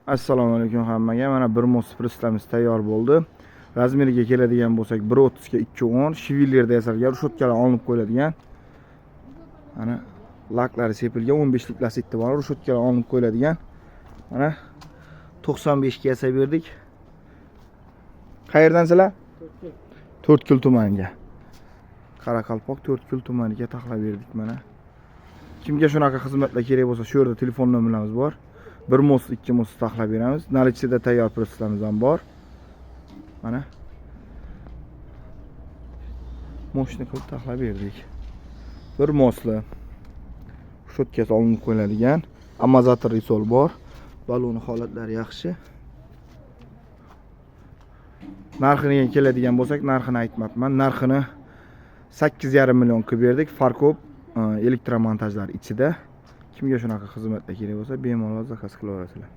Assalomu alaykum hammaga. Mana bir mos pristamiz tayyor bo'ldi. Razmeriga keladigan bo'lsak 1.30 ga 2.10, shivillerda yasalgan, rushotkalar olinib qo'yiladigan. Mana laklari sepilgan 15 lik lasetti bor, rushotkalar olinib qo'yiladigan. Mana 95 ga yasab berdik. Qayerdansizlar? 4 kil tumaniga. Qoraqalpoq 4 kil tumaniga taxlab berdik mana. Kimga shunaqa xizmatlar kerak bo'lsa, shu yerda telefon nomerlarimiz bor. 1 mos, 2 mos taxlab beramiz. Nalichida tayyor pristamiz ham bor. Mana moshina qilib taxlab berdik. 1 mosli. Shotkasi olinib qo'yiladigan, amortizator risol bor. Baloni holatlari yaxshi. Narxiga keladigan bo'lsak, narxini aytmabman. Narxini 8,5 million qilib berdik. Farkop elektromontajlar ichida. Kimga shunaqa xizmatlar kerak bo'lsa, bemalol zakaz qilaverasizlar.